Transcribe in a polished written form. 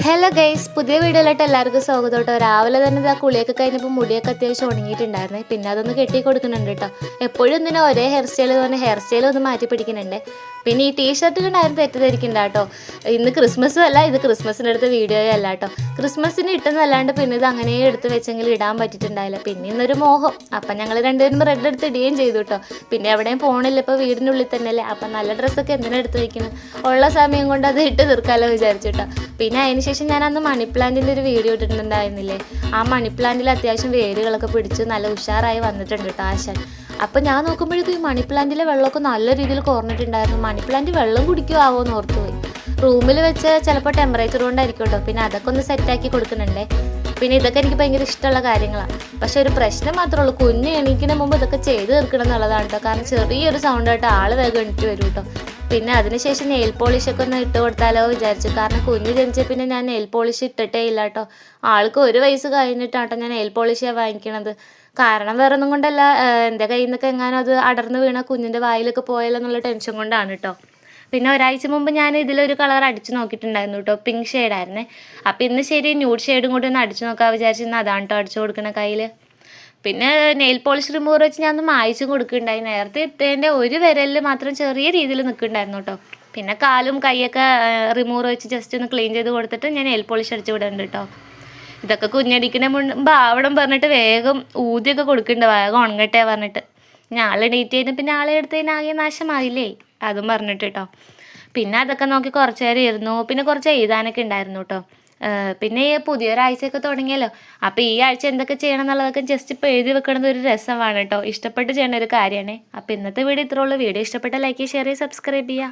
Hello guys, പുതിയ വീഡിയോയിലോട്ട് എല്ലാവർക്കും സ്വാഗതം കേട്ടോ. രാവിലെ തന്നെ ആ കുളിയൊക്കെ കഴിഞ്ഞപ്പോൾ മുടിയൊക്കെ അത്യാവശ്യം ഉണങ്ങിയിട്ടുണ്ടായിരുന്നേ. പിന്നെ അതൊന്ന് കെട്ടി കൊടുക്കുന്നുണ്ട് കേട്ടോ. എപ്പോഴും എന്തിനാ ഒരേ ഹെയർ സ്റ്റൈൽ തന്നെ ഹെയർ സ്റ്റൈൽ ഒന്ന് മാറ്റി പിടിക്കുന്നുണ്ട്. പിന്നെ ഈ ടീഷർട്ടിലുണ്ടായിരുന്നു തെറ്റിദ്ധരിക്കണ്ട കേട്ടോ. ഇന്ന് ക്രിസ്മസും അല്ല, ഇത് ക്രിസ്മസിൻ്റെ അടുത്ത വീഡിയോയോ അല്ല കേട്ടോ. ക്രിസ്മസിന് ഇട്ടെന്നല്ലാണ്ട് പിന്നെ ഇത് അങ്ങനെ എടുത്ത് വെച്ചെങ്കിൽ ഇടാൻ പറ്റിയിട്ടുണ്ടായില്ല. പിന്നെ ഇന്നൊരു മോഹം, അപ്പം ഞങ്ങൾ രണ്ടുപേരും റെഡ് എടുത്ത് ഇടുകയും ചെയ്തു കേട്ടോ. പിന്നെ എവിടെയും പോകണില്ല, ഇപ്പോൾ വീടിനുള്ളിൽ തന്നെയല്ലേ. അപ്പം നല്ല ഡ്രസ്സൊക്കെ എന്തിനാ എടുത്ത് വയ്ക്കുന്നത്, ഉള്ള സമയം കൊണ്ട് അത് ഇട്ട് തീർക്കാമല്ലോ വിചാരിച്ചു കേട്ടോ. പിന്നെ അതിന് ശേഷം ഞാൻ അന്ന് മണി പ്ലാന്റിൻ്റെ ഒരു വീഡിയോ ഇട്ടിട്ടുണ്ടായിരുന്നില്ലേ, ആ മണി പ്ലാന്റിൽ അത്യാവശ്യം വേരുകളൊക്കെ പിടിച്ച് നല്ല ഉഷാറായി വന്നിട്ടുണ്ട് കേട്ടോ ആശാൻ. അപ്പം ഞാൻ നോക്കുമ്പോഴേക്കും ഈ മണി പ്ലാന്റിലെ വെള്ളമൊക്കെ നല്ല രീതിയിൽ കുറഞ്ഞിട്ടുണ്ടായിരുന്നു. മണി പ്ലാന്റ് വെള്ളം കുടിക്കുമോ എന്ന് ഓർത്ത് പോയി. റൂമിൽ വെച്ച് ചിലപ്പോൾ ടെമ്പറേച്ചർ കൊണ്ടായിരിക്കും കേട്ടോ. പിന്നെ അതൊക്കെ ഒന്ന് സെറ്റാക്കി കൊടുക്കുന്നുണ്ടേ. പിന്നെ ഇതൊക്കെ എനിക്ക് ഭയങ്കര ഇഷ്ടമുള്ള കാര്യങ്ങളാണ്. പക്ഷെ ഒരു പ്രശ്നം മാത്രമേ ഉള്ളൂ, കുഞ്ഞ് എണീക്കുന്ന മുമ്പ് ഇതൊക്കെ ചെയ്ത് തീർക്കണം എന്നുള്ളതാണ് കേട്ടോ. കാരണം ചെറിയൊരു സൗണ്ട് ആയിട്ട് ആൾ വേഗം എണീറ്റ് വരും കേട്ടോ. പിന്നെ അതിനുശേഷം നെയിൽ പോളിഷൊക്കെ ഒന്ന് ഇട്ട് കൊടുത്താലോ വിചാരിച്ചു. കാരണം കുഞ്ഞ് ജനിച്ച പിന്നെ ഞാൻ നെയിൽ പോളിഷ് ഇട്ടിട്ടേ ഇല്ല കേട്ടോ. ആൾക്ക് 1 വയസ്സ് കഴിഞ്ഞിട്ടാട്ടോ ഞാൻ നെയിൽ പോളിഷാണ് വാങ്ങിക്കണത്. കാരണം വേറെ ഒന്നും കൊണ്ടല്ല, എൻ്റെ കയ്യിൽ നിന്നൊക്കെ എങ്ങാനും അത് അടർന്ന് വീണ കുഞ്ഞിൻ്റെ വായിലൊക്കെ പോയല്ലോ എന്നുള്ള ടെൻഷൻ കൊണ്ടാണ് കേട്ടോ. പിന്നെ ഒരാഴ്ച മുമ്പ് ഞാൻ ഇതിലൊരു കളർ അടിച്ച് നോക്കിയിട്ടുണ്ടായിരുന്നു കേട്ടോ, പിങ്ക് ഷെയ്ഡായിരുന്നേ. അപ്പോൾ ഇന്ന് ശരി ന്യൂഡ് ഷെയ്ഡും കൂടി ഒന്ന് അടിച്ച് നോക്കാൻ വിചാരിച്ചിരുന്നു. അതാണ് കേട്ടോ അടിച്ചു കൊടുക്കണ കയ്യിൽ. പിന്നെ നെയിൽ പോളിഷ് റിമൂവർ വെച്ച് ഞാൻ ഒന്ന് മായ്ച്ചും കൊടുക്കുന്നുണ്ടായി. നേരത്തെ ഇട്ടതിൻ്റെ ഒരു വിരലിൽ മാത്രം ചെറിയ രീതിയിൽ നിൽക്കുന്നുണ്ടായിരുന്നു കേട്ടോ. പിന്നെ കാലും കൈയൊക്കെ റിമൂവർ വെച്ച് ജസ്റ്റ് ഒന്ന് ക്ലീൻ ചെയ്ത് കൊടുത്തിട്ട് ഞാൻ നെയിൽ പോളിഷ് അടിച്ച് വിടുന്നുണ്ട് കേട്ടോ. ഇതൊക്കെ കുഞ്ഞടിക്കുന്ന മുമ്പ് ആവണം പറഞ്ഞിട്ട് വേഗം ഊതിയൊക്കെ കൊടുക്കുന്നുണ്ട്, വേഗം ഉണങ്ങട്ടെ പറഞ്ഞിട്ട്. ഞാൻ ആളെ ഡേറ്റ് ചെയ്ത് പിന്നെ ആളെ എടുത്തതിന് ആകെ നാശമായില്ലേ, അതും പറഞ്ഞിട്ട് കേട്ടോ. പിന്നെ അതൊക്കെ നോക്കി കുറച്ച് നേരം ഇരുന്നു. പിന്നെ കുറച്ച് എഴുതാനൊക്കെ ഉണ്ടായിരുന്നു കേട്ടോ. പിന്നെ പുതിയൊരാഴ്ചയൊക്കെ തുടങ്ങിയല്ലോ. അപ്പോൾ ഈ ആഴ്ച എന്തൊക്കെ ചെയ്യണം എന്നുള്ളതൊക്കെ ജസ്റ്റ് ഇപ്പോൾ എഴുതി വെക്കണത് ഒരു രസമാണ് കേട്ടോ. ഇഷ്ടപ്പെട്ട് ചെയ്യേണ്ട ഒരു കാര്യമാണ്. അപ്പോൾ ഇന്നത്തെ വീഡിയോ ഇത്രേ ഉള്ളൂ. വീഡിയോ ഇഷ്ടപ്പെട്ട ലൈക്ക്, ഷെയർ, സബ്സ്ക്രൈബ് ചെയ്യുക.